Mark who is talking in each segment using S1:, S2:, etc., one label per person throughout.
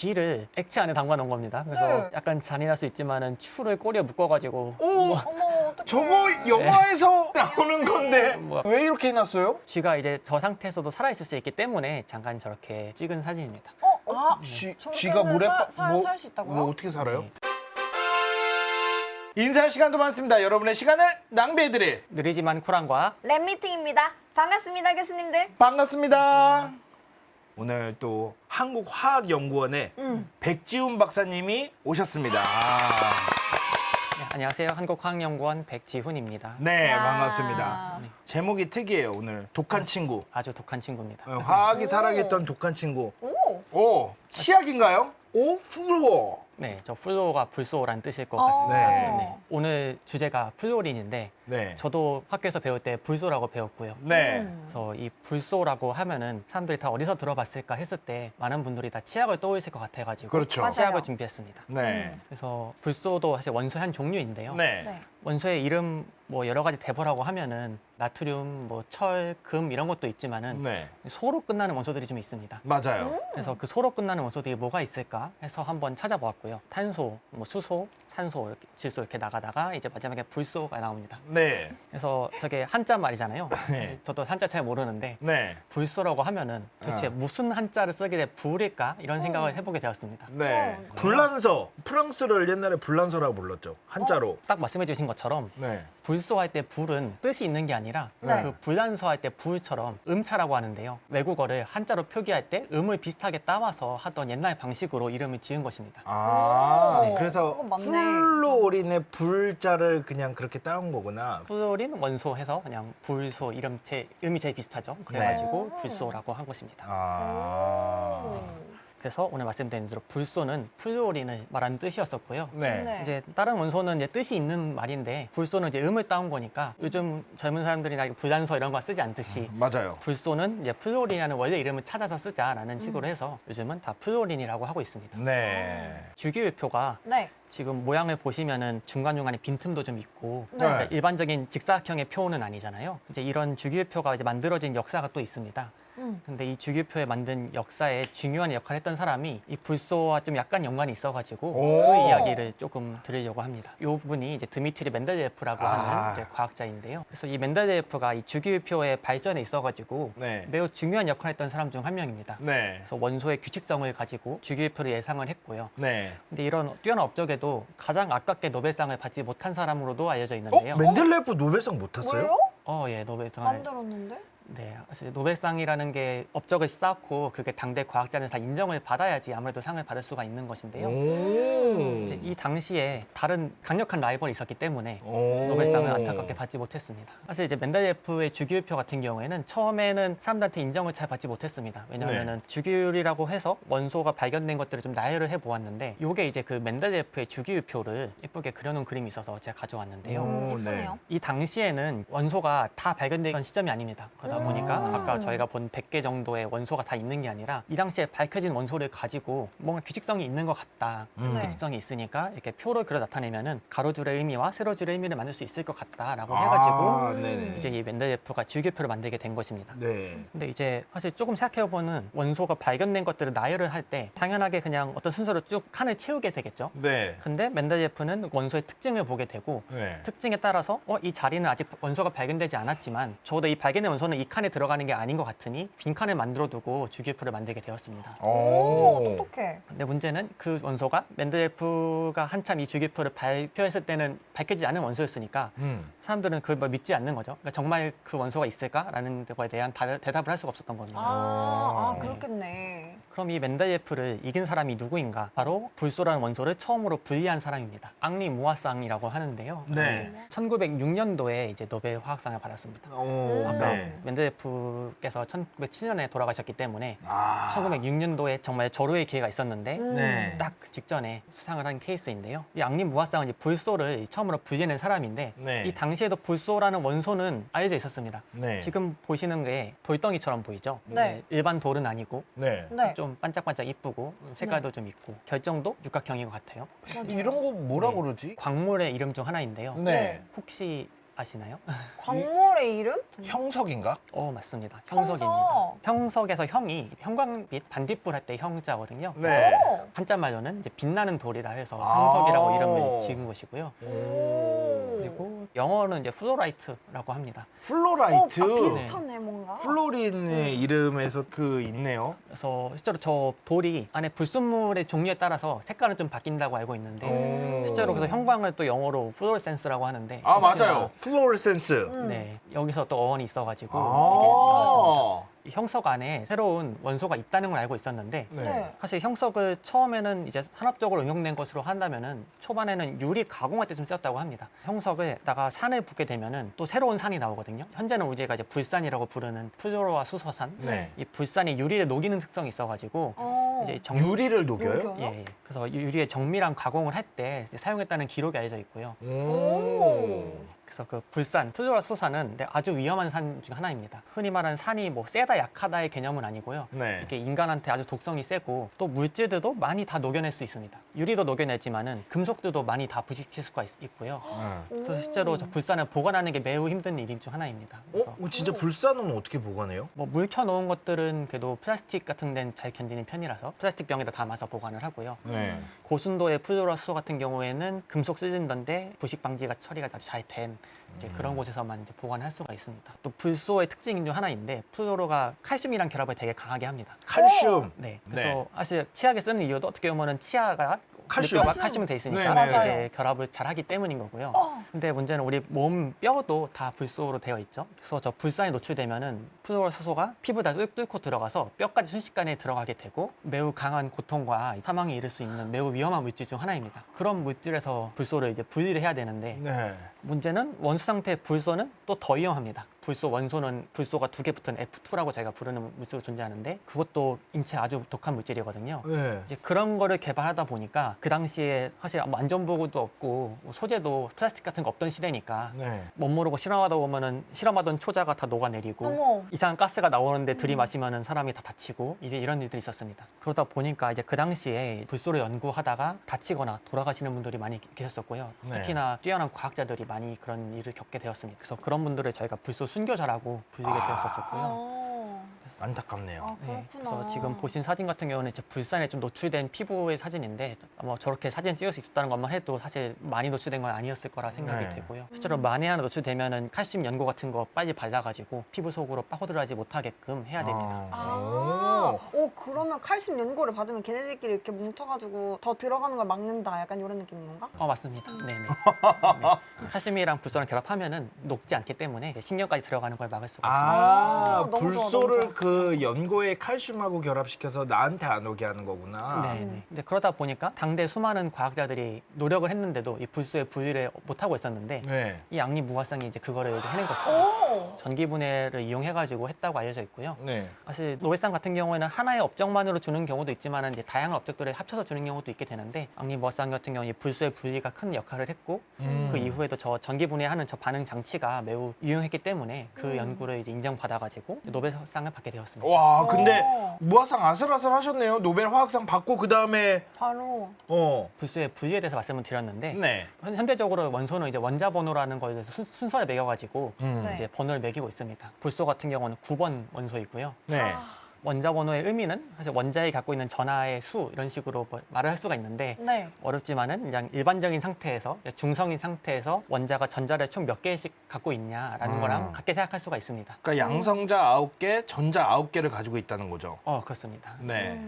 S1: 쥐를 액체 안에 담가 놓은 겁니다. 그래서
S2: 네.
S1: 약간 잔인할 수 있지만은 추를 꼬리에 묶어가지고
S3: 오,
S2: 어머, 어떡해.
S3: 저거 영화에서 나오는 건데
S1: 뭐-
S3: 왜 이렇게 해놨어요?
S1: 쥐가 이제 저 상태에서도 살아있을 수 있기 때문에 잠깐 저렇게 찍은 사진입니다.
S3: 쥐가 물에
S2: 살 수 있다고요?
S3: 뭐 어떻게 살아요?
S1: 네.
S3: 인사할 시간도 많습니다. 여러분의 시간을 낭비해드릴
S1: 느리지만 쿨함과
S2: 랩 미팅입니다. 반갑습니다, 교수님들.
S3: 반갑습니다. 오늘 또 한국화학연구원의 백지훈 박사님이 오셨습니다.
S1: 네, 안녕하세요. 한국화학연구원 백지훈입니다.
S3: 네,
S2: 야.
S3: 반갑습니다. 제목이 특이해요. 오늘 독한 친구.
S1: 아주 독한 친구입니다.
S3: 화학이 살아있던 독한 친구.
S2: 오.
S3: 오, 치약인가요? 오, 플루어.
S1: 네, 저 플루어가 불소라는 뜻일 것
S2: 어.
S1: 같습니다.
S3: 네.
S1: 네. 오늘 주제가 플루오린인데
S3: 네.
S1: 저도 학교에서 배울 때 불소라고 배웠고요.
S3: 네.
S1: 그래서 이 불소라고 하면은 사람들이 다 어디서 들어봤을까 했을 때 많은 분들이 다 치약을 떠올리실 것 같아가지고
S3: 그렇죠.
S2: 맞아요.
S1: 치약을 준비했습니다.
S3: 네.
S1: 그래서 불소도 사실 원소의 한 종류인데요.
S3: 네.
S2: 네.
S1: 원소의 이름 뭐 여러 가지 대보라고 하면은 나트륨, 뭐 철, 금 이런 것도 있지만은
S3: 네.
S1: 소로 끝나는 원소들이 좀 있습니다.
S3: 맞아요.
S1: 그래서 그 소로 끝나는 원소들이 뭐가 있을까 해서 한번 찾아보았고요. 탄소, 뭐 수소, 산소, 이렇게 질소 이렇게 나가다가 이제 마지막에 불소가 나옵니다.
S3: 네.
S1: 그래서 저게 한자 말이잖아요.
S3: 네.
S1: 저도 한자 잘 모르는데
S3: 네.
S1: 불소라고 하면은 도대체 무슨 한자를 쓰게 돼 불일까 이런 생각을 해보게 되었습니다.
S3: 네. 불란서. 프랑스를 옛날에 불란서라고 불렀죠. 한자로.
S1: 딱 말씀해주신 것처럼
S3: 네.
S1: 불소할 때 불은 뜻이 있는 게 아니라
S2: 네.
S1: 그 불란서 할 때 불처럼 음차라고 하는데요. 외국어를 한자로 표기할 때 음을 비슷하게 따와서 하던 옛날 방식으로 이름을 지은 것입니다.
S3: 아,
S2: 오,
S3: 그래서
S2: 그거 맞네.
S3: 플루오린의 불자를 그냥 그렇게 따온 거구나.
S1: 플루오린 원소 해서 그냥 불소 이름이 제일 비슷하죠. 그래가지고
S2: 네.
S1: 불소라고 한 것입니다.
S3: 아.
S1: 그래서 오늘 말씀드린 대로 불소는 플루오린을 말하는 뜻이었었고요.
S3: 네.
S2: 네.
S1: 이제 다른 원소는 이제 뜻이 있는 말인데 불소는 이제 음을 따온 거니까 요즘 젊은 사람들이나 불란서 이런 거 쓰지 않듯이
S3: 맞아요.
S1: 불소는 이제 플루오린이라는 원래 이름을 찾아서 쓰자라는 식으로 해서 요즘은 다 플루오린이라고 하고 있습니다.
S3: 네.
S1: 주기율표가
S2: 네.
S1: 지금 모양을 보시면은 중간중간에 빈틈도 좀 있고
S2: 네.
S1: 그러니까 일반적인 직사각형의 표는 아니잖아요. 이제 이런 주기율표가 이제 만들어진 역사가 또 있습니다. 근데 이 주기표에 만든 역사에 중요한 역할을 했던 사람이 이 불소와 좀 약간 연관이 있어가지고
S3: 오.
S1: 그 이야기를 조금 드리려고 합니다. 이 분이 이제 드미트리 멘델예프라고
S3: 아.
S1: 하는 이제 과학자인데요. 그래서 이 멘델예프가 이 주기표의 발전에 있어가지고
S3: 네.
S1: 매우 중요한 역할을 했던 사람 중 한 명입니다.
S3: 네.
S1: 그래서 원소의 규칙성을 가지고 주기표를 예상을 했고요.
S3: 네.
S1: 근데 이런 뛰어난 업적에도 가장 아깝게 노벨상을 받지 못한 사람으로도 알려져 있는데요.
S3: 맨델레프 노벨상 못 탔어요?
S2: 왜요?
S1: 예, 노벨상을
S2: 만들었는데?
S1: 네, 사실 노벨상이라는 게 업적을 쌓고 그게 당대 과학자는 다 인정을 받아야지 아무래도 상을 받을 수가 있는 것인데요.
S3: 오.
S1: 이제 이 당시에 다른 강력한 라이벌이 있었기 때문에
S3: 오.
S1: 노벨상을 안타깝게 받지 못했습니다. 사실 이제 멘델예프의 주기율표 같은 경우에는 처음에는 사람들한테 인정을 잘 받지 못했습니다. 왜냐하면은 주기율이라고 해서 원소가 발견된 것들을 좀 나열을 해 보았는데 이게 이제 그 멘델예프의 주기율표를 예쁘게 그려놓은 그림이 있어서 제가 가져왔는데요.
S3: 오, 네.
S2: 예쁘네요.
S1: 이 당시에는 원소가 다 발견된 시점이 아닙니다. 그러다 보니까 아까 저희가 본 100개 정도의 원소가 다 있는 게 아니라 이 당시에 밝혀진 원소를 가지고 뭔가 규칙성이 있는 것 같다.
S2: 네.
S1: 규칙성이 있으니까 이렇게 표를 그려 나타내면은 가로줄의 의미와 세로줄의 의미를 만들 수 있을 것 같다라고
S3: 아,
S1: 해가지고
S3: 네네.
S1: 이제 이 멘델예프가 주기표를 만들게 된 것입니다.
S3: 네.
S1: 근데 이제 사실 조금 생각해보면 원소가 발견된 것들을 나열을 할 때 당연하게 그냥 어떤 순서로 쭉 칸을 채우게 되겠죠.
S3: 네.
S1: 근데 멘델예프는 원소의 특징을 보게 되고
S3: 네.
S1: 특징에 따라서 이 자리는 아직 원소가 발견되지 않았지만 적어도 이 발견된 원소는 이 칸에 들어가는 게 아닌 것 같으니 빈 칸을 만들어두고 주기표를 만들게 되었습니다.
S2: 오, 똑똑해.
S1: 근데 문제는 그 원소가 멘델예프가 한참 이 주기표를 발표했을 때는 밝혀지지 않은 원소였으니까 사람들은 그걸 뭐 믿지 않는 거죠. 그러니까 정말 그 원소가 있을까라는 거에 대한 대답을 할 수가 없었던 겁니다.
S2: 아,
S1: 네.
S2: 그렇겠네.
S1: 그럼 이 멘델예프를 이긴 사람이 누구인가? 바로 불소라는 원소를 처음으로 분리한 사람입니다. 앙리 무아상이라고 하는데요.
S3: 네.
S1: 1906년도에 이제 노벨 화학상을 받았습니다.
S3: 오,
S1: 아까
S3: 네.
S1: 멘델예프께서 1907년에 돌아가셨기 때문에
S3: 아.
S1: 1906년도에 정말 절호의 기회가 있었는데
S3: 네.
S1: 딱 그 직전에 수상을 한 케이스인데요. 이 앙리 무아상은 이제 불소를 처음으로 분리해낸 사람인데
S3: 네.
S1: 이 당시에도 불소라는 원소는 알려져 있었습니다.
S3: 네.
S1: 지금 보시는 게 돌덩이처럼 보이죠?
S2: 네.
S1: 일반 돌은 아니고
S3: 네.
S2: 네.
S1: 좀 반짝반짝 이쁘고 색깔도 좀 있고 결정도 육각형인 것 같아요.
S3: 이런 거 뭐라 그러지?
S1: 광물의 이름 중 하나인데요.
S3: 네.
S1: 혹시 아시나요?
S2: 광물의 이름?
S3: 형석인가?
S1: 맞습니다.
S2: 형석.
S1: 형석입니다. 형석에서 형이 형광빛 반딧불 할 때 형자거든요.
S3: 네.
S2: 오.
S1: 한자말로는 이제 빛나는 돌이다 해서
S3: 아.
S1: 형석이라고 이름을 지은 것이고요.
S2: 오.
S1: 그리고 영어는 이제 플로라이트라고 합니다.
S3: 플로라이트.
S2: 비슷하네 뭔가.
S3: 플로린의 이름에서 그 있네요.
S1: 그래서 실제로 저 돌이 안에 불순물의 종류에 따라서 색깔은 좀 바뀐다고 알고 있는데
S3: 오.
S1: 실제로 그래서 형광을 또 영어로 플로레센스라고 하는데
S3: 아,
S1: 혹시나-
S3: 맞아요. 플로레센스.
S1: 네, 여기서 또 어원이 있어가지고 이게 나왔습니다.
S3: 아.
S1: 이 형석 안에 새로운 원소가 있다는 걸 알고 있었는데
S3: 네.
S1: 사실 형석을 처음에는 이제 산업적으로 응용된 것으로 한다면은 초반에는 유리 가공할 때 좀 쓰였다고 합니다. 형석에다가 산을 붓게 되면은 또 새로운 산이 나오거든요. 현재는 우리가 이제 불산이라고 부르는 플로로와 수소산.
S3: 네.
S1: 이 불산이 유리를 녹이는 특성이 있어가지고
S2: 어.
S1: 이제
S3: 유리를 녹여요?
S2: 녹여요?
S1: 예, 예. 그래서 유리의 정밀한 가공을 할 때 사용했다는 기록이 알려져 있고요.
S3: 오.
S1: 그래서 그 불산, 플로라 수산은 아주 위험한 산 중 하나입니다. 흔히 말하는 산이 뭐 세다 약하다의 개념은 아니고요.
S3: 네.
S1: 이게 인간한테 아주 독성이 세고 또 물질들도 많이 다 녹여낼 수 있습니다. 유리도 녹여내지만은 금속들도 많이 다 부식시킬 수가 있고요. 그래서 실제로 저 불산을 보관하는 게 매우 힘든 일 중 하나입니다. 그래서
S3: 진짜 불산은 어떻게 보관해요?
S1: 뭐 물 켜놓은 것들은 그래도 플라스틱 같은 데는 잘 견디는 편이라서 플라스틱 병에다 담아서 보관을 하고요.
S3: 네.
S1: 고순도의 플로라 수소 같은 경우에는 금속 시즌던데 부식 방지가 처리가 아주 잘 된 이제 그런 곳에서만 이제 보관할 수가 있습니다. 또 불소의 특징 중 하나인데 플로로가 칼슘이랑 결합을 되게 강하게 합니다.
S3: 칼슘.
S1: 네, 그래서 사실 치약에 쓰는 이유도 어떻게 보면은 치아가
S3: 칼슘.
S1: 뼈가 칼슘이 돼 있으니까
S3: 네, 네,
S1: 이제
S2: 네.
S1: 결합을 잘하기 때문인 거고요. 근데 문제는 우리 몸 뼈도 다 불소로 되어 있죠. 그래서 저 불산에 노출되면은 플로라 수소가 피부에다 뚫고 들어가서 뼈까지 순식간에 들어가게 되고 매우 강한 고통과 사망에 이를 수 있는 매우 위험한 물질 중 하나입니다. 그런 물질에서 불소를 이제 분리를 해야 되는데
S3: 네.
S1: 문제는 원소 상태의 불소는 또 더 위험합니다. 불소 원소는 불소가 2개 붙은 F2라고 저희가 부르는 물질로 존재하는데 그것도 인체에 아주 독한 물질이거든요.
S3: 네.
S1: 이제 그런 거를 개발하다 보니까 그 당시에 사실 뭐 안전보고도 없고 뭐 소재도 플라스틱 같은 거 없던 시대니까
S3: 네.
S1: 못 모르고 실험하다 보면은 실험하던 초자가 다 녹아내리고
S2: 어머.
S1: 이상한 가스가 나오는데 들이마시면은 사람이 다 다치고 이제 이런 일들이 있었습니다. 그러다 보니까 이제 그 당시에 불소를 연구하다가 다치거나 돌아가시는 분들이 많이 계셨었고요.
S3: 네.
S1: 특히나 뛰어난 과학자들이 많이 그런 일을 겪게 되었습니다. 그래서 그런 분들을 저희가 불소 순교자라고 불리게 되었었고요.
S2: 어.
S3: 안타깝네요.
S2: 아,
S1: 네,
S2: 그렇구나.
S1: 그래서 지금 보신 사진 같은 경우는 이제 불산에 좀 노출된 피부의 사진인데 뭐 저렇게 사진 찍을 수 있었다는 것만 해도 사실 많이 노출된 건 아니었을 거라 생각이
S3: 네.
S1: 되고요. 실제로 만에 하나 노출되면은 칼슘 연고 같은 거 빨리 발라가지고 피부 속으로 빠져들어가지 못하게끔 해야 됩니다.
S2: 아, 오, 그러면 칼슘 연고를 받으면 걔네들끼리 이렇게 뭉쳐가지고 더 들어가는 걸 막는다. 약간 이런 느낌인 건가?
S1: 맞습니다. 네네. 네. 칼슘이랑 불소랑 결합하면은 녹지 않기 때문에 신경까지 들어가는 걸 막을 수가 있습니다.
S3: 아,
S2: 너무 좋아,
S3: 불소를
S2: 너무 좋아.
S3: 그 연고에 칼슘하고 결합시켜서 나한테 안 오게 하는 거구나.
S1: 네네. 근데 그러다 보니까 당대 수많은 과학자들이 노력을 했는데도 이 불소의 분리를 못하고 있었는데
S3: 네.
S1: 이 양리무화성이 이제 그거를 이제 해낸 것입니다.
S2: 오.
S1: 전기분해를 이용해가지고 했다고 알려져 있고요.
S3: 네.
S1: 사실 노벨상 같은 경우에는 하나의 업적만으로 주는 경우도 있지만 이제 다양한 업적들을 합쳐서 주는 경우도 있게 되는데 양리무화성 같은 경우는 이 불소의 분리가 큰 역할을 했고 그 이후에도 저 전기분해하는 저 반응 장치가 매우 유용했기 때문에 그 연구를 이제 인정받아가지고 노벨상을 받게 되었습니다.
S3: 와, 근데
S2: 오.
S3: 무화상 아슬아슬 하셨네요. 노벨 화학상 받고 그 다음에
S2: 바로.
S1: 불소의 분리에 대해서 말씀을 드렸는데
S3: 네.
S1: 현대적으로 원소는 이제 원자 번호라는 거에 대해서 순서를 매겨가지고
S3: 음.
S2: 네.
S1: 이제 번호를 매기고 있습니다. 불소 같은 경우는 9번 원소이고요.
S3: 네.
S1: 원자 번호의 의미는 사실 원자에 갖고 있는 전하의 수 이런 식으로 뭐 말을 할 수가 있는데
S2: 네.
S1: 어렵지만은 그냥 일반적인 상태에서 중성인 상태에서 원자가 전자를 총 몇 개씩 갖고 있냐라는 거랑 같게 생각할 수가 있습니다.
S3: 그러니까 양성자 9개, 전자 9개를 가지고 있다는 거죠.
S1: 그렇습니다.
S3: 네.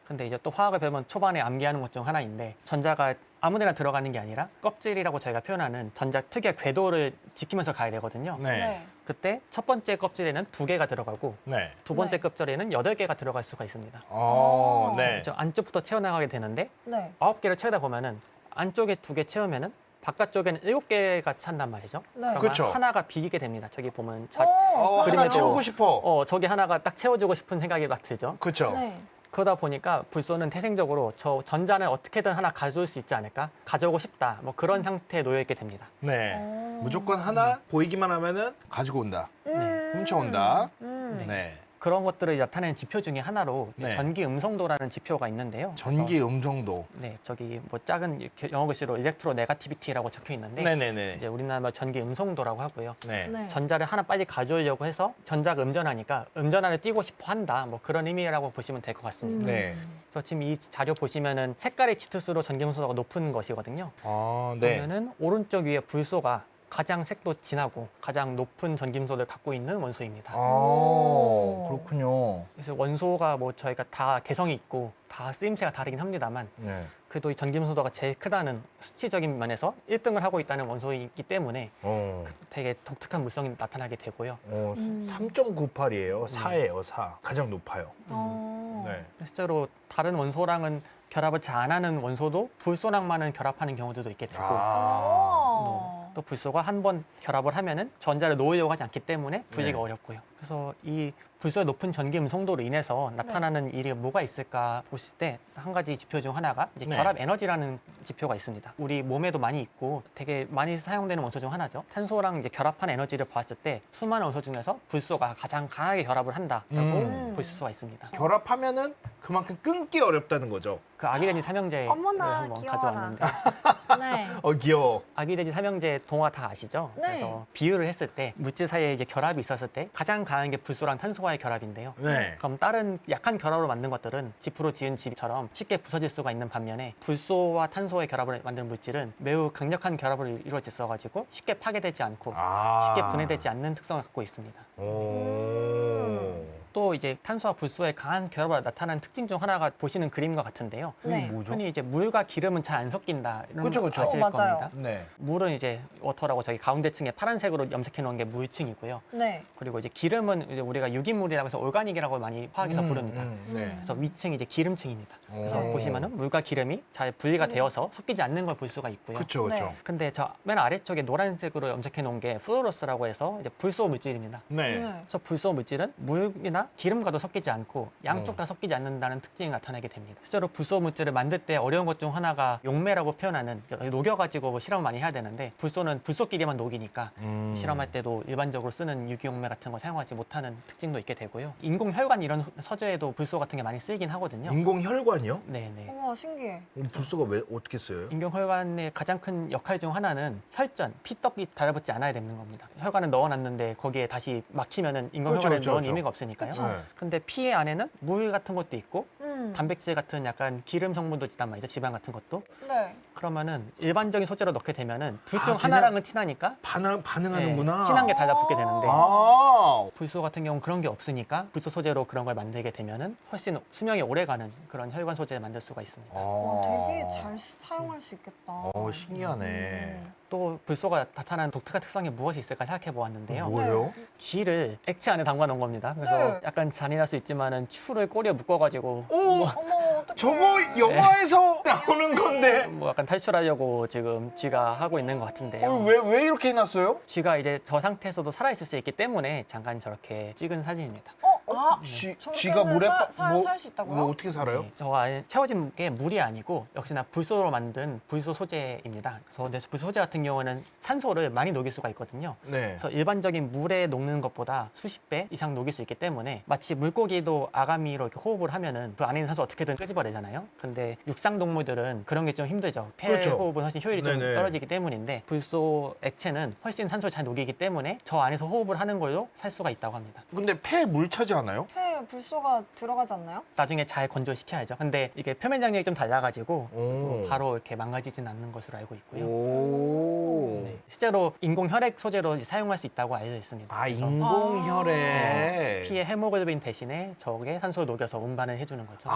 S1: 근데 이제 또 화학을 배우면 초반에 암기하는 것 중 하나인데 전자가 아무데나 들어가는 게 아니라 껍질이라고 저희가 표현하는 전자 특유의 궤도를 지키면서 가야 되거든요.
S3: 네.
S1: 그때 첫 번째 껍질에는 2개가 들어가고
S3: 네.
S1: 두 번째
S2: 네.
S1: 껍질에는 8개가 들어갈 수가 있습니다.
S3: 네.
S1: 저 안쪽부터 채워나가게 되는데
S2: 네.
S1: 9개를 채우다 보면은 안쪽에 2개 채우면은 바깥쪽에는 7개가 찬단 말이죠.
S2: 네.
S1: 그러면
S3: 그쵸.
S1: 하나가 비기게 됩니다. 저기 보면
S2: 오.
S3: 하나
S1: 그림에도-
S3: 채우고 싶어.
S1: 저기 하나가 딱 채워주고 싶은 생각이 막 들죠.
S3: 그렇죠.
S2: 네.
S1: 그러다 보니까 불소는 태생적으로 저 전자는 어떻게든 하나 가져올 수 있지 않을까? 가져오고 싶다. 뭐 그런 상태에 놓여 있게 됩니다.
S3: 네.
S2: 오.
S3: 무조건 하나 보이기만 하면은 가지고 온다. 훔쳐온다.
S2: 음.
S1: 네.
S3: 네.
S1: 그런 것들을 나타내는 지표 중에 하나로
S3: 네.
S1: 전기 음성도라는 지표가 있는데요.
S3: 전기 음성도.
S1: 그래서 네, 저기 뭐 작은 영어 글씨로 일렉트로 네가티비티라고 적혀 있는데
S3: 네네네.
S1: 이제 우리나라 말 전기 음성도라고 하고요.
S3: 네.
S2: 네.
S1: 전자를 하나 빨리 가져오려고 해서 전자가 음전하니까 음전하를 띄고 싶어 한다. 뭐 그런 의미라고 보시면 될 것 같습니다.
S3: 네.
S1: 그래서 지금 이 자료 보시면은 색깔이 짙을수록 전기 음성도가 높은 것이거든요.
S3: 아, 네.
S1: 그러면은 오른쪽 위에 불소가 가장 색도 진하고 가장 높은 전기음소를 갖고 있는 원소입니다.
S3: 아, 그렇군요.
S1: 그래서 원소가 뭐 저희가 다 개성이 있고 다 쓰임새가 다르긴 합니다만
S3: 네.
S1: 그래도 이 전기음소도가 제일 크다는 수치적인 면에서 1등을 하고 있다는 원소이기 때문에 되게 독특한 물성이 나타나게 되고요.
S3: 3.98이에요. 4예요, 4. 가장 높아요.
S2: 어.
S3: 네.
S1: 실제로 다른 원소랑은 결합을 잘 안 하는 원소도 불소랑만은 결합하는 경우들도 있게 되고
S2: 어.
S1: 또 불소가 한 번 결합을 하면은 전자를 놓으려고 하지 않기 때문에 분리가
S3: 네.
S1: 어렵고요. 그래서 이 불소의 높은 전기 음성도로 인해서 나타나는 일이 뭐가 있을까 보실 때 한 가지 지표 중 하나가 이제
S3: 네.
S1: 결합 에너지라는 지표가 있습니다. 우리 몸에도 많이 있고 되게 많이 사용되는 원소 중 하나죠. 탄소랑 이제 결합한 에너지를 봤을 때 수많은 원소 중에서 불소가 가장 강하게 결합을 한다라고 볼 수가 있습니다.
S3: 결합하면은 그만큼 끊기 어렵다는 거죠.
S1: 그 아기돼지 삼형제를
S2: 어머나,
S1: 한번
S2: 귀여워라.
S1: 가져왔는데
S2: 네.
S3: 귀여워.
S1: 아기돼지 삼형제 동화 다 아시죠?
S2: 네.
S1: 그래서 비유를 했을 때 물질 사이에 이제 결합이 있었을 때 가장 강한 게 불소랑 탄소와의 결합인데요.
S3: 네.
S1: 그럼 다른 약한 결합으로 만든 것들은 지프로 지은 집처럼 쉽게 부서질 수가 있는 반면에 불소와 탄소의 결합을 만든 물질은 매우 강력한 결합으로 이루어졌어가지고 쉽게 파괴되지 않고 쉽게 분해되지 않는 특성을 갖고 있습니다. 또 이제 탄소와 불소의 강한 결합을 나타나는 특징 중 하나가 보시는 그림과 같은데요.
S2: 네.
S3: 뭐죠?
S1: 흔히 이제 물과 기름은 잘 안 섞인다 이런
S3: 그쵸,
S1: 거
S3: 그쵸.
S1: 아실
S2: 맞아요.
S1: 겁니다.
S3: 네.
S1: 물은 이제 워터라고 저기 가운데 층에 파란색으로 염색해 놓은 게 물층이고요.
S2: 네.
S1: 그리고 이제 기름은 이제 우리가 유기물이라고 해서 올가닉이라고 많이 화학에서 부릅니다.
S3: 네.
S1: 그래서 위층이 이제 기름층입니다. 그래서
S3: 오.
S1: 보시면은 물과 기름이 잘 분리가 되어서 섞이지 않는 걸 볼 수가 있고요.
S3: 그쵸, 그쵸.
S2: 네.
S1: 근데 저 맨 아래쪽에 노란색으로 염색해 놓은 게 플로러스라고 해서 이제 불소 물질입니다.
S3: 네.
S1: 그래서 불소 물질은 물이나 기름과도 섞이지 않고 양쪽 다 섞이지 않는다는 특징이 나타나게 됩니다. 실제로 불소 물질을 만들 때 어려운 것 중 하나가 용매라고 표현하는 녹여가지고 뭐 실험을 많이 해야 되는데 불소는 불소끼리만 녹이니까 실험할 때도 일반적으로 쓰는 유기용매 같은 거 사용하지 못하는 특징도 있게 되고요. 인공혈관 이런 서재에도 불소 같은 게 많이 쓰이긴 하거든요.
S3: 인공혈관이요?
S1: 네네.
S2: 우와, 신기해.
S3: 불소가 왜 어떻게 써요?
S1: 인공혈관의 가장 큰 역할 중 하나는 혈전, 피떡이 달라붙지 않아야 되는 겁니다. 혈관을 넣어놨는데 거기에 다시 막히면은 인공혈관에
S3: 그렇죠,
S1: 넣은
S3: 그렇죠.
S1: 의미가 없으니까요.
S2: 그쵸.
S3: 네.
S1: 근데 피의 안에는 물 같은 것도 있고 단백질 같은 약간 기름 성분도 있단 말이죠. 지방 같은 것도.
S2: 네.
S1: 그러면은 일반적인 소재로 넣게 되면은 둘 중
S3: 그냥
S1: 하나랑은 친하니까
S3: 반응하는구나.
S1: 네, 친한 게 달라붙게 되는데
S3: 아.
S1: 불소 같은 경우는 그런 게 없으니까 불소 소재로 그런 걸 만들게 되면은 훨씬 수명이 오래가는 그런 혈관 소재를 만들 수가 있습니다.
S2: 와, 되게 잘 사용할 수 있겠다.
S3: 신기하네.
S1: 또 불소가 나타나는 독특한 특성이 무엇이 있을까 생각해 보았는데요.
S3: 뭐예요?
S1: 쥐를 액체 안에 담가 놓은 겁니다. 그래서
S2: 네.
S1: 약간 잔인할 수 있지만은 추를 꼬리에 묶어가지고
S3: 오!
S2: 어머, 어떡해.
S3: 저거 영화에서 나오는 건데.
S1: 뭐 약간 탈출하려고 지금 쥐가 하고 있는 것 같은데요.
S3: 왜 이렇게 해놨어요?
S1: 쥐가 이제 저 상태에서도 살아있을 수 있기 때문에 잠깐 저렇게 찍은 사진입니다.
S3: 쥐가 물에
S2: 살 수 있다고요?
S3: 뭐 어떻게 살아요?
S1: 네, 저 안에 채워진 게 물이 아니고 역시나 불소로 만든 불소 소재입니다. 그래서 근데 불소 소재 같은 경우는 산소를 많이 녹일 수가 있거든요.
S3: 네.
S1: 그래서 일반적인 물에 녹는 것보다 수십 배 이상 녹일 수 있기 때문에 마치 물고기도 아가미로 이렇게 호흡을 하면은 그 안에 있는 산소 어떻게든 끄집어내잖아요. 근데 육상 동물들은 그런 게 좀 힘들죠. 폐
S3: 그렇죠.
S1: 호흡은 훨씬 효율이 좀
S3: 네네.
S1: 떨어지기 때문인데 불소 액체는 훨씬 산소를 잘 녹이기 때문에 저 안에서 호흡을 하는 걸로 살 수가 있다고 합니다.
S3: 근데 폐 물 차지 않아요?
S2: 폐에 불소가 들어가지 않나요?
S1: 나중에 잘 건조시켜야죠. 근데 이게 표면 장력이 좀 달라가지고
S3: 오.
S1: 바로 이렇게 망가지진 않는 것으로 알고 있고요.
S3: 오.
S1: 네, 실제로 인공 혈액 소재로 이제 사용할 수 있다고 알려져 있습니다.
S3: 아,
S1: 그래서
S3: 인공혈액.
S1: 피에 헤모글로빈 대신에 저게 산소를 녹여서 운반을 해주는 거죠.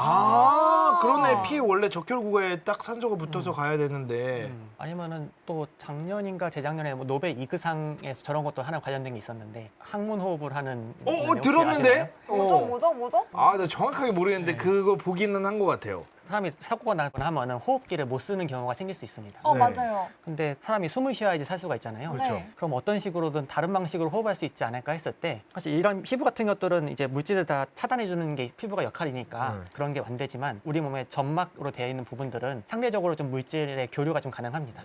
S3: 그러네. 피 원래 적혈구가에 딱 산소가 붙어서 가야 되는데.
S1: 아니면은 또 작년인가 재작년에 뭐 노벨 이그상에서 저런 것도 하나 관련된 게 있었는데 항문 호흡을 하는 혹시
S3: 들었는데?
S1: 아시나요?
S2: 뭐죠?
S3: 아, 나 정확하게 모르겠는데 그거 보기는 한 것 같아요.
S1: 사람이 사고가 나거나 하면은 호흡기를 못 쓰는 경우가 생길 수 있습니다.
S2: 네.
S3: 네.
S2: 맞아요.
S1: 근데 사람이 숨을 쉬어야지 살 수가 있잖아요.
S3: 그렇죠.
S2: 네.
S1: 그럼 어떤 식으로든 다른 방식으로 호흡할 수 있지 않을까 했을 때 사실 이런 피부 같은 것들은 이제 물질을 다 차단해 주는 게 피부가 역할이니까 그런 게 안 되지만 우리 몸에 점막으로 되어 있는 부분들은 상대적으로 좀 물질의 교류가 좀 가능합니다.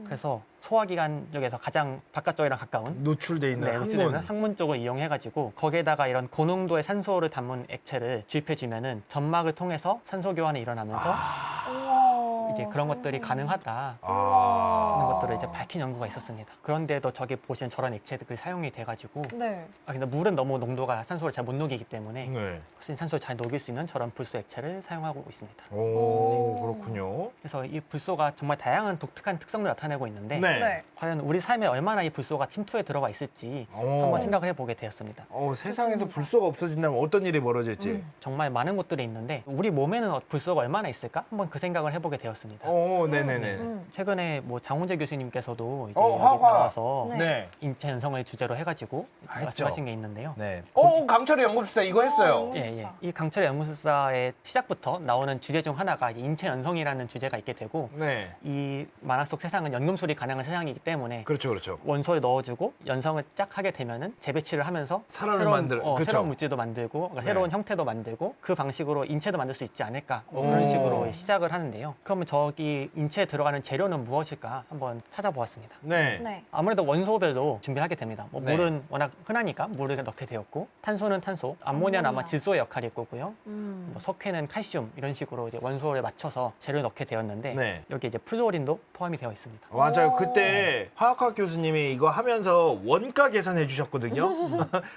S1: 그래서 소화기관역에서 가장 바깥쪽이랑 가까운
S3: 노출돼 있는
S1: 네, 노출되는
S3: 항문.
S1: 항문 쪽을 이용해가지고 거기에다가 이런 고농도의 산소를 담은 액체를 주입해주면은 점막을 통해서 산소 교환이 일어나면서
S2: 우와.
S1: 이제 그런 것들이 가능하다.
S3: 아.
S1: 하는 것들을 이제 밝힌 연구가 있었습니다. 그런데도 저기 보시는 저런 액체들이 사용이 돼가지고
S2: 네.
S1: 근데 물은 너무 농도가 산소를 잘 못 녹이기 때문에
S3: 네.
S1: 훨씬 산소를 잘 녹일 수 있는 저런 불소 액체를 사용하고 있습니다.
S3: 오, 그렇군요.
S1: 그래서 이 불소가 정말 다양한 독특한 특성을 나타내고 있는데
S3: 네.
S2: 네.
S1: 과연 우리 삶에 얼마나 이 불소가 침투해 들어가 있을지
S3: 오.
S1: 한번 생각을 해보게 되었습니다.
S3: 세상에서 불소가 없어진다면 어떤 일이 벌어질지.
S1: 정말 많은 것들이 있는데 우리 몸에는 불소가 얼마나 있을까? 한번 그 생각을 해보게 되었습니다.
S3: 네네네.
S1: 최근에 뭐 장훈재 교수님께서도 이제
S3: 화화.
S1: 여기 나와서
S2: 네.
S3: 네.
S1: 인체 연성을 주제로 해가지고
S3: 했죠.
S1: 말씀하신 게 있는데요.
S3: 네. 강철의 연금술사 이거 했어요.
S1: 예. 이 강철의 연구술사의 시작부터 나오는 주제 중 하나가 인체 연성이라는 주제가 있게 되고
S3: 네.
S1: 이 만화 속 세상은 연금술이 가능한 세상이기 때문에
S3: 그렇죠, 그렇죠.
S1: 원소를 넣어주고 연성을 쫙 하게 되면은 재배치를 하면서
S3: 사람을 만들- 그쵸.
S1: 새로운 물질도 만들고 그러니까
S3: 네.
S1: 새로운 형태도 만들고 그 방식으로 인체도 만들 수 있지 않을까 뭐 그런
S3: 오.
S1: 식으로 시작을 하는데요. 그러면 저기 인체에 들어가는 재료는 무엇일까 한번 찾아보았습니다.
S3: 네.
S2: 네.
S1: 아무래도 원소별로 준비를 하게 됩니다. 뭐
S3: 네.
S1: 물은 워낙 흔하니까 물을 넣게 되었고 탄소는 탄소, 암모니아는 아마
S2: 암모니아.
S1: 질소의 역할일 거고요. 뭐 석회는 칼슘 이런 식으로 이제 원소를 맞춰서 재료를 넣게 되었는데
S3: 네.
S1: 여기 이제 플루오린도 포함이 되어 있습니다.
S3: 맞아요.
S2: 오.
S3: 그때 화학학 교수님이 이거 하면서 원가 계산해 주셨거든요.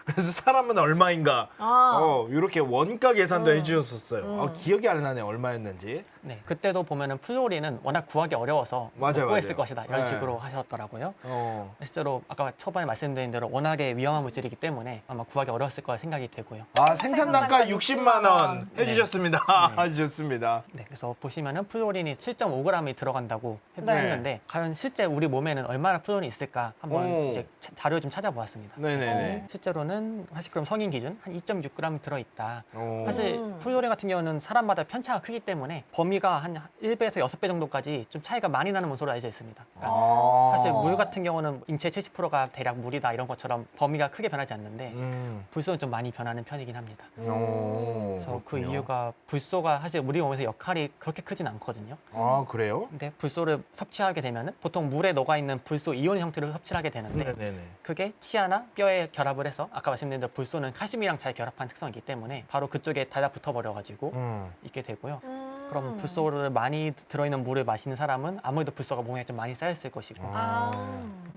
S3: 그래서 사람은 얼마인가. 이렇게 원가 계산도 해주셨었어요. 기억이 안 나네 얼마였는지.
S1: 네, 그때도 보면은 플루오린은 워낙 구하기 어려워서
S3: 맞아요,
S1: 못 구했을
S3: 맞아요.
S1: 것이다 이런
S3: 네.
S1: 식으로 하셨더라고요.
S3: 어.
S1: 실제로 아까 초반에 말씀드린 대로 워낙에 위험한 물질이기 때문에 아마 구하기 어려웠을 거라 생각이 되고요.
S3: 생산 단가 60만 원 해주셨습니다.
S1: 네.
S3: 해주셨습니다.
S1: 네, 그래서 보시면은 플루오린이 7.5g이 들어간다고
S2: 네.
S1: 했는데 과연 실제 우리 몸에는 얼마나 플루오린이 있을까 한번
S3: 오.
S1: 이제 자료 좀 찾아보았습니다.
S3: 네네네.
S1: 실제로는 80g 성인 기준 한 2.6g 들어있다.
S3: 오.
S1: 사실 플루오린 같은 경우는 사람마다 편차가 크기 때문에 범위가 한 1배에서 6배 정도까지 좀 차이가 많이 나는 원소로 알려져 있습니다. 그러니까 사실 물 같은 경우는 인체 70%가 대략 물이다 이런 것처럼 범위가 크게 변하지 않는데 불소는 좀 많이 변하는 편이긴 합니다. 그래서 그 이유가 불소가 사실 우리 몸에서 역할이 그렇게 크진 않거든요.
S3: 그래요?
S1: 근데 불소를 섭취하게 되면은 보통 물에 녹아 있는 불소 이온 형태로 섭취를 하게 되는데
S3: 네네네.
S1: 그게 치아나 뼈에 결합을 해서 아까 말씀드린 대로 불소는 칼슘이랑 잘 결합한 특성이 있기 때문에 바로 그쪽에 달라붙어 버려가지고 있게 되고요. 그럼 불소를 많이 들어있는 물을 마시는 사람은 아무래도 불소가 몸에 좀 많이 쌓였을 것이고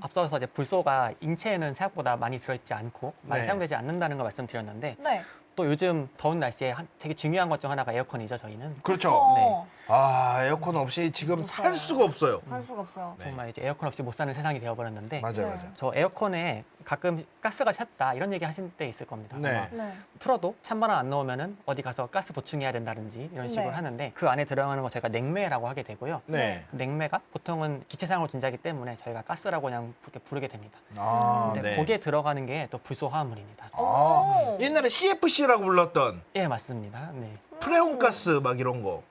S1: 앞서서 이제 불소가 인체에는 생각보다 많이 들어있지 않고 많이
S3: 네.
S1: 사용되지 않는다는 걸 말씀드렸는데
S2: 네.
S1: 또 요즘 더운 날씨에 되게 중요한 것 중 하나가 에어컨이죠 저희는.
S3: 그렇죠.
S1: 네.
S3: 에어컨 없이 지금 살 수가 없어요.
S2: 살 수가 없어요.
S3: 네.
S1: 정말 이제 에어컨 없이 못 사는 세상이 되어버렸는데
S3: 맞아요,
S2: 네.
S3: 맞아요.
S1: 저 에어컨에 가끔 가스가 찼다 이런 얘기 하실 때 있을 겁니다.
S3: 네.
S1: 아마
S2: 네.
S1: 틀어도 찬바람 안 넣으면은 어디 가서 가스 보충해야 된다든지 이런 식으로
S2: 네.
S1: 하는데 그 안에 들어가는 거 저희가 냉매라고 하게 되고요.
S3: 네.
S1: 그 냉매가 보통은 기체 사용으로 존재하기 때문에 저희가 가스라고 그냥 부르게 됩니다. 근데
S3: 네.
S1: 거기에 들어가는 게 또 불소 화합물입니다.
S3: 옛날에 CFC라고 불렀던
S1: 예, 맞습니다. 네.
S3: 프레온가스 막 이런 거.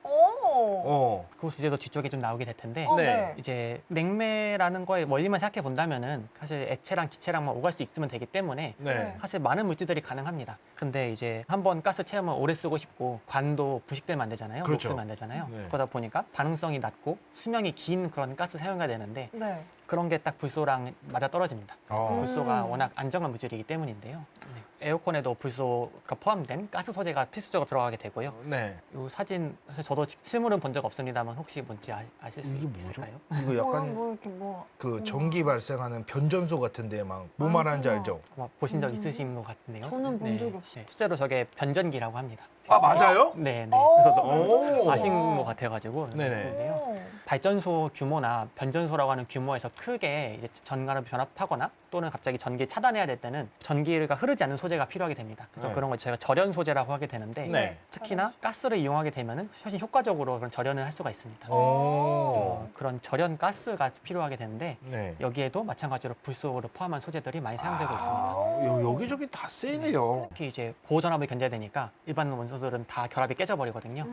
S1: 그 주제도 뒤쪽에 좀 나오게 될 텐데
S3: 네.
S1: 이제 냉매라는 거에 원리만 생각해 본다면은 사실 액체랑 기체랑만 오갈 수 있으면 되기 때문에
S3: 네.
S1: 사실 많은 물질들이 가능합니다. 근데 이제 한번 가스 체험을 오래 쓰고 싶고 관도 부식되면 안 되잖아요.
S3: 그렇죠.
S1: 녹슬면 안 되잖아요.
S3: 네.
S1: 그러다 보니까 반응성이 낮고 수명이 긴 그런 가스 사용해야 되는데
S2: 네.
S1: 그런 게 딱 불소랑 맞아 떨어집니다. 불소가 워낙 안정한 물질이기 때문인데요. 네. 에어컨에도 불소가 포함된 가스 소재가 필수적으로 들어가게 되고요.
S3: 네.
S1: 이 사진 사실 저도 실물은 본 적 없습니다만 혹시 뭔지 아실 수
S3: 이게 뭐죠?
S1: 있을까요?
S3: 이거 약간
S2: 뭐 이렇게 뭐
S3: 그 전기 발생하는 변전소 같은데 막 뭐 말하는지 알죠?
S1: 아마 보신 적 있으신 것 같은데요.
S2: 저는 본 적이 없어요.
S1: 네, 실제로 저게 변전기라고 합니다.
S3: 맞아요?
S1: 네, 네. 그래서
S3: 오.
S1: 아신 것 같아가지고.
S3: 네네.
S1: 그런데요. 발전소 규모나 변전소라고 하는 규모에서 크게 이제 전관을 변압하거나 또는 갑자기 전기 차단해야 될 때는 전기가 흐르지 않는 소재가 필요하게 됩니다. 그래서
S3: 네.
S1: 그런 걸 저희가 절연 소재라고 하게 되는데
S3: 네.
S1: 특히나 가스를 이용하게 되면은 훨씬 효과적으로 그런 절연을 할 수가 있습니다.
S3: 오.
S1: 그래서 그런 절연 가스가 필요하게 되는데
S3: 네.
S1: 여기에도 마찬가지로 불소를 포함한 소재들이 많이 사용되고 있습니다.
S3: 여기저기 다 쓰이네요.
S1: 특히 이제 고전압을 견뎌야 되니까 일반 원소들은 다 결합이 깨져버리거든요.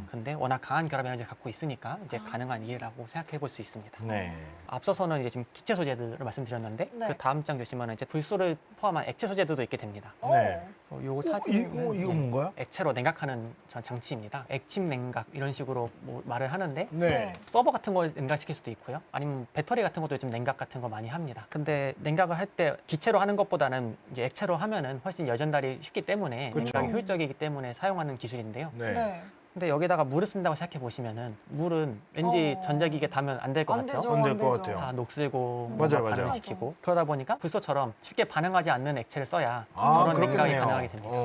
S1: 근데 워낙 강한 결합 에너지를 갖고 있으니까 이제 가능한 일이라고 생각해 볼 수 있습니다.
S3: 네.
S1: 앞서서는 이제 지금 기체 소재들을 말씀드렸는데
S2: 네.
S1: 그 다음 다음 장 보시면 이제 불소를 포함한 액체 소재들도 있게 됩니다.
S3: 네.
S1: 요 사진은
S3: 이거 뭔가요?
S1: 액체로 냉각하는 장치입니다. 액침 냉각 이런 식으로 뭐 말을 하는데
S3: 네.
S1: 서버 같은 걸 냉각시킬 수도 있고요. 아니면 배터리 같은 것도 요즘 냉각 같은 거 많이 합니다. 근데 냉각을 할 때 기체로 하는 것보다는 이제 액체로 하면은 훨씬 여전달이 쉽기 때문에
S3: 그쵸.
S1: 냉각이 효율적이기 때문에 사용하는 기술인데요.
S3: 네.
S1: 근데 여기다가 물을 쓴다고 생각해 보시면은 물은 왠지 전자기기에 닿으면 안 될 것
S2: 안
S1: 같죠?
S2: 되죠.
S3: 안 될
S2: 안
S3: 것
S2: 되죠.
S3: 같아요.
S1: 다 녹슬고
S3: 맞아요,
S1: 뭔가
S3: 맞아요.
S1: 반응시키고 그러다 보니까 불소처럼 쉽게 반응하지 않는 액체를 써야
S3: 아,
S1: 저런 냉각이
S3: 그렇겠네요.
S1: 가능하게 됩니다.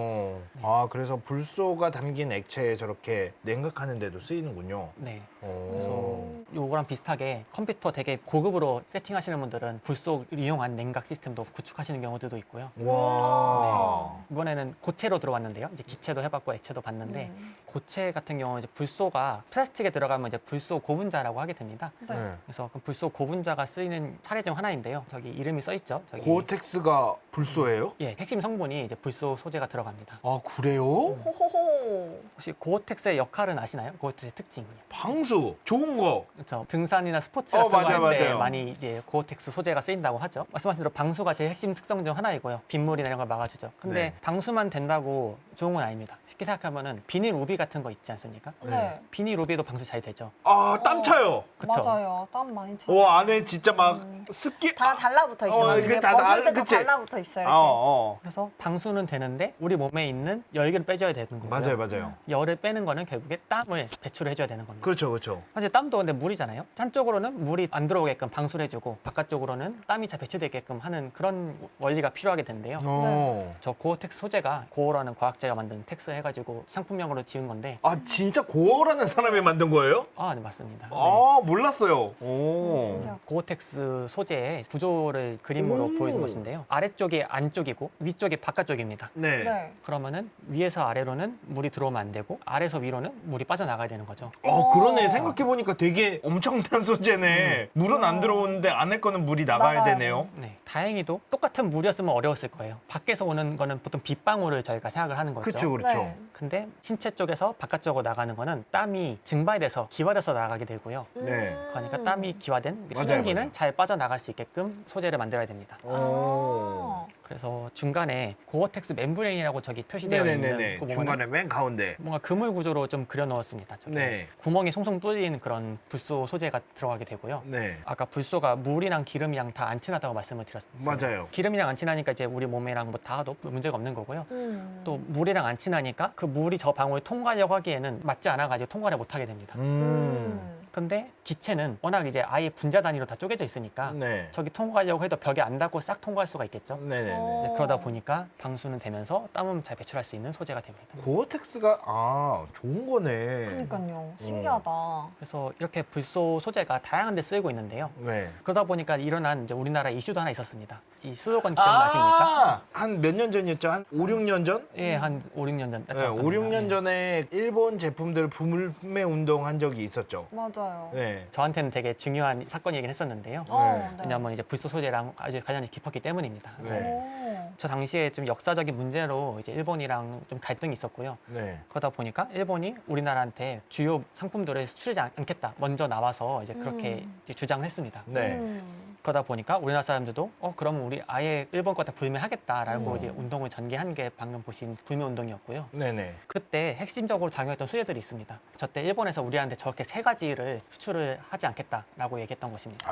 S3: 아, 그래서 불소가 담긴 액체에 저렇게 냉각하는 데도 쓰이는군요.
S1: 네.
S3: 오.
S1: 요거랑 비슷하게 컴퓨터 되게 고급으로 세팅하시는 분들은 불소를 이용한 냉각 시스템도 구축하시는 경우들도 있고요.
S3: 와.
S1: 이번에는 고체로 들어왔는데요. 이제 기체도 해봤고 액체도 봤는데 고체 같은 경우는 이제 불소가 플라스틱에 들어가면 이제 불소 고분자라고 하게 됩니다.
S2: 네.
S3: 네.
S1: 그래서 그 불소 고분자가 쓰이는 사례 중 하나인데요. 저기 이름이 써 있죠. 저기
S3: 고어텍스가 불소예요?
S1: 예, 핵심 성분이 이제 불소 소재가 들어갑니다.
S3: 아, 그래요?
S2: 호호호.
S1: 혹시 고어텍스의 역할은 아시나요? 고어텍스의 특징이요.
S3: 방수 좋은 거.
S1: 그렇죠. 등산이나 스포츠
S3: 어,
S1: 같은 거
S3: 맞아요,
S1: 할 때
S3: 맞아요.
S1: 많이 이제 고어텍스 소재가 쓰인다고 하죠. 말씀하신 대로 방수가 제일 핵심 특성 중 하나이고요. 빗물이나 이런 걸 막아주죠. 근데
S3: 네.
S1: 방수만 된다고 좋은 건 아닙니다. 쉽게 생각하면은 비닐 우비 같은 거 있지 않습니까?
S2: 네.
S1: 비닐 우비도 방수 잘 되죠.
S3: 아, 땀 차요.
S1: 그쵸?
S2: 맞아요. 땀 많이 차요.
S3: 와, 안에 진짜 막 습기.
S2: 다 달라붙어 있어. 나중에
S3: 이게 다
S2: 벗을 때 다
S3: 그치?
S2: 달라붙어 있어. 이렇게.
S1: 그래서 방수는 되는데 우리 몸에 있는 열기를 빼줘야 되는 거고요.
S3: 맞아요, 맞아요.
S1: 열을 빼는 거는 결국에 땀을 배출을 해줘야 되는 겁니다.
S3: 그렇죠, 그렇죠.
S1: 사실 땀도 근데 물이잖아요. 한쪽으로는 물이 안 들어오게끔 방수를 해주고 바깥쪽으로는 땀이 잘 배출되게끔 하는 그런 원리가 필요하게 되는데요.
S3: 어.
S1: 저 고어텍스 소재가 고어라는 과학자가 만든 텍스 해가지고 상품명으로 지은 건데
S3: 아, 진짜 고어라는 사람이 만든 거예요?
S1: 네, 맞습니다. 네.
S3: 아, 몰랐어요. 오.
S2: 신기하다.
S1: 고어텍스 소재의 구조를 그림으로
S3: 오.
S1: 보여준 것인데요. 아래쪽이 안쪽이고 위쪽이 바깥쪽입니다.
S3: 네.
S2: 네.
S1: 그러면은 위에서 아래로는 물이 들어오면 안 되고 아래에서 위로는 물이 빠져나가야 되는 거죠.
S3: 그러네. 생각해보니까 되게 엄청난 소재네. 물은 안 들어오는데 안에 거는 물이 나가야
S2: 나가야
S3: 되네요.
S1: 네, 다행히도 똑같은 물이었으면 어려웠을 거예요. 밖에서 오는 거는 보통 빗방울을 저희가 생각을 하는 거죠.
S3: 그렇죠, 그렇죠.
S2: 네.
S1: 근데 신체 쪽에서 바깥쪽으로 나가는 거는 땀이 증발돼서 기화돼서 나가게 되고요.
S3: 네.
S1: 그러니까 땀이 기화된
S3: 맞아요,
S1: 수증기는
S3: 맞아요.
S1: 잘 빠져나갈 수 있게끔 소재를 만들어야 됩니다.
S3: 오.
S1: 그래서 중간에 고어텍스 멤브레인이라고 저기 표시되어 있는
S3: 네네네네.
S1: 그 보면은
S3: 중간에 맨 가운데.
S1: 뭔가 그물 구조로 좀 그려 넣었습니다. 저기
S3: 네.
S1: 구멍이 송송 뚫린 그런 불소 소재가 들어가게 되고요.
S3: 네.
S1: 아까 불소가 물이랑 기름이랑 다 안 친하다고 말씀을 드렸습니다.
S3: 맞아요.
S1: 기름이랑 안 친하니까 이제 우리 몸이랑 뭐 닿아도 문제가 없는 거고요.
S2: 음.
S1: 또 물이랑 안 친하니까 그 물이 저 방울을 통과하려고 하기에는 맞지 않아가지고 통과를 못 하게 됩니다. 근데 기체는 워낙 이제 아예 분자 단위로 다 쪼개져 있으니까
S3: 네.
S1: 저기 통과하려고 해도 벽에 안 닿고 싹 통과할 수가 있겠죠.
S3: 네네네.
S1: 이제 그러다 보니까 방수는 되면서 땀은 잘 배출할 수 있는 소재가 됩니다.
S3: 고어텍스가 좋은 거네.
S2: 그러니까요. 신기하다.
S1: 그래서 이렇게 불소 소재가 다양한 데 쓰이고 있는데요.
S3: 네.
S1: 그러다 보니까 일어난 이제 우리나라 이슈도 하나 있었습니다. 이 슬로건 기억나십니까?
S3: 한 몇 년 전이었죠? 한 5, 6년 전?
S1: 예, 한 5, 6년 전.
S3: 네, 5, 6년 전에 일본 제품들 불매 운동 한 적이 있었죠.
S2: 맞아요.
S3: 네.
S1: 저한테는 되게 중요한 사건이긴 했었는데요.
S2: 네.
S1: 왜냐하면 이제 불소 소재랑 아주 관련이 깊었기 때문입니다.
S3: 네.
S2: 오.
S1: 저 당시에 좀 역사적인 문제로 이제 일본이랑 좀 갈등이 있었고요.
S3: 네.
S1: 그러다 보니까 일본이 우리나라한테 주요 상품들을 수출하지 않겠다. 먼저 나와서 이제 그렇게 이제 주장을 했습니다.
S3: 네.
S1: 그러다 보니까 우리나라 사람들도 그러면 우리 아예 일본 거 다 불매하겠다라고 이제 운동을 전개한 게 방금 보신 불매 운동이었고요.
S3: 네네.
S1: 그때 핵심적으로 작용했던 소재들이 있습니다. 저때 일본에서 우리한테 저렇게 세 가지를 수출을 하지 않겠다라고 얘기했던 것입니다.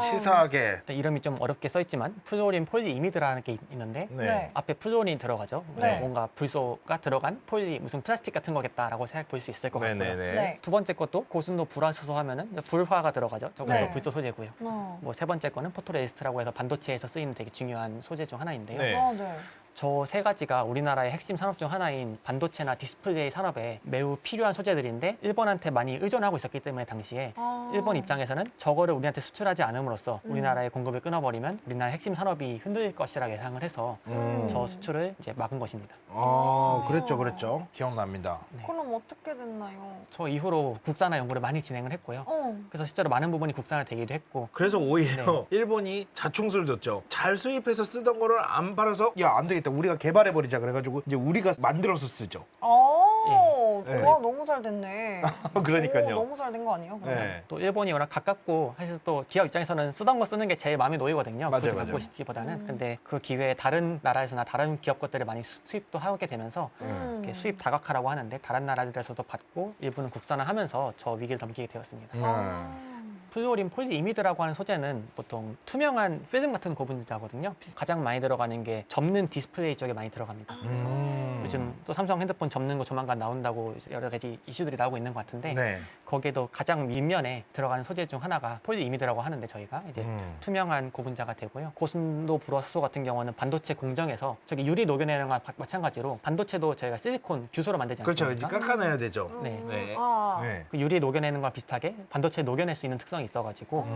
S3: 치사하게.
S1: 이름이 좀 어렵게 써 있지만 프루올린 폴리이미드라는 게 있는데
S3: 네.
S2: 네.
S1: 앞에 프루올린이 들어가죠.
S2: 네.
S1: 뭔가 불소가 들어간 폴리 무슨 플라스틱 같은 거겠다라고 생각 볼 수 있을 것 같고요.
S3: 네네네.
S2: 네.
S1: 두 번째 것도 고순도 불화수소 하면은 불화가 들어가죠. 저것도
S2: 네.
S1: 불소 소재고요. 뭐 세 번째 거는 포토레지스트라고 해서 반도체에서 쓰이는 되게 중요한 소재 중 하나인데요.
S3: 네.
S2: 네.
S1: 저 세 가지가 우리나라의 핵심 산업 중 하나인 반도체나 디스플레이 산업에 매우 필요한 소재들인데 일본한테 많이 의존하고 있었기 때문에 당시에 일본 입장에서는 저거를 우리한테 수출하지 않음으로써 우리나라의 공급을 끊어버리면 우리나라의 핵심 산업이 흔들릴 것이라 예상을 해서 저 수출을 이제 막은 것입니다.
S3: 그랬죠, 그랬죠. 기억납니다.
S2: 그럼 어떻게 됐나요?
S1: 저 이후로 국산화 연구를 많이 진행을 했고요. 그래서 실제로 많은 부분이 국산화 되기도 했고
S3: 그래서 오히려 일본이 자충수를 뒀죠. 잘 수입해서 쓰던 거를 안 팔아서 야, 안 되겠다. 우리가 개발해버리자. 그래가지고 이제 우리가 만들어서 쓰죠.
S2: 오,
S3: 네.
S2: 와, 너무 잘 됐네.
S3: 그러니까요.
S2: 오, 너무 잘 된 거 아니에요? 그러면?
S3: 네.
S1: 또 일본이 워낙 가깝고 사실 또 기업 입장에서는 쓰던 거 쓰는 게 제일 마음에 놓이거든요.
S3: 맞아요,
S1: 굳이
S3: 맞아요.
S1: 갖고 싶기보다는. 근데 그 기회에 다른 나라에서나 다른 기업 것들을 많이 수입도 하게 되면서 이렇게 수입 다각화라고 하는데 다른 나라들에서도 받고 일부는 국산화하면서 저 위기를 넘기게 되었습니다. 플루오린 폴리이미드라고 하는 소재는 보통 투명한 필름 같은 고분자거든요. 가장 많이 들어가는 게 접는 디스플레이 쪽에 많이 들어갑니다. 그래서 요즘 또 삼성 핸드폰 접는 거 조만간 나온다고 여러 가지 이슈들이 나오고 있는 것 같은데
S3: 네.
S1: 거기에도 가장 밑면에 들어가는 소재 중 하나가 폴리이미드라고 하는데 저희가 이제 투명한 고분자가 되고요. 고순도 불화수소 같은 경우는 반도체 공정에서 저기 유리 녹여내는 거와 마찬가지로 반도체도 저희가 실리콘 규소로 만들지
S3: 그렇죠.
S1: 않습니까?
S3: 이제 깎아내야 되죠.
S1: 네.
S3: 네.
S2: 아,
S3: 네.
S1: 그 유리 녹여내는 거와 비슷하게 반도체 녹여낼 수 있는 특성이 있어가지고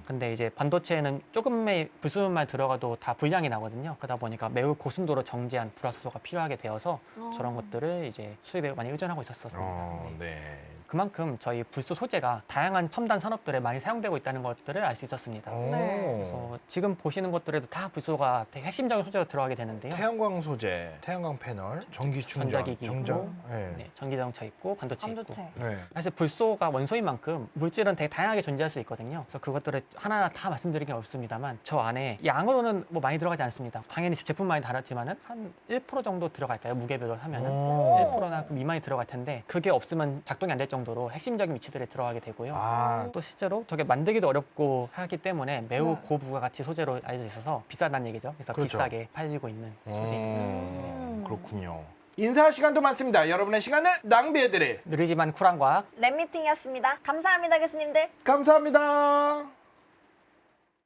S1: 근데 이제 반도체는 조금의 불순물만 들어가도 다 불량이 나거든요. 그러다 보니까 매우 고순도로 정제한 불화수소가 필요하게 되어서 저런 것들을 이제 수입에 많이 의존하고 있었습니다. 네.
S3: 네.
S1: 그만큼 저희 불소 소재가 다양한 첨단 산업들에 많이 사용되고 있다는 것들을 알 수 있었습니다.
S2: 네.
S1: 그래서 지금 보시는 것들에도 다 불소가 되게 핵심적인 소재가 들어가게 되는데요.
S3: 태양광 소재, 태양광 패널, 전기 충전,
S1: 전자기기
S3: 정전.
S1: 있고,
S3: 네.
S1: 네, 전기자동차 있고 반도체
S2: 반도체.
S1: 있고.
S3: 네.
S1: 사실 불소가 원소인 만큼 물질은 되게 다양하게 존재할 수 있거든요. 그래서 그것들을 하나하나 다 말씀드리긴 어렵습니다만 저 안에 양으로는 뭐 많이 들어가지 않습니다. 당연히 제품 많이 다르지만은 한 1% 정도 들어갈까요? 무게별로 하면은
S3: 오.
S1: 1%나 그 미만이 들어갈 텐데 그게 없으면 작동이 안 될 정도로 핵심적인 위치들에 들어가게 되고요.
S3: 아,
S1: 또 실제로 저게 만들기도 어렵고 하기 때문에 매우
S2: 네.
S1: 고부가가치 소재로 알려져 있어서 비싸다는 얘기죠. 그래서
S3: 그렇죠.
S1: 비싸게 팔리고 있는 소재입니다.
S3: 그렇군요. 인사할 시간도 많습니다. 여러분의 시간을 낭비해드릴
S1: 느리지만 쿨한 과학
S2: 랩미팅이었습니다. 감사합니다, 교수님들.
S3: 감사합니다.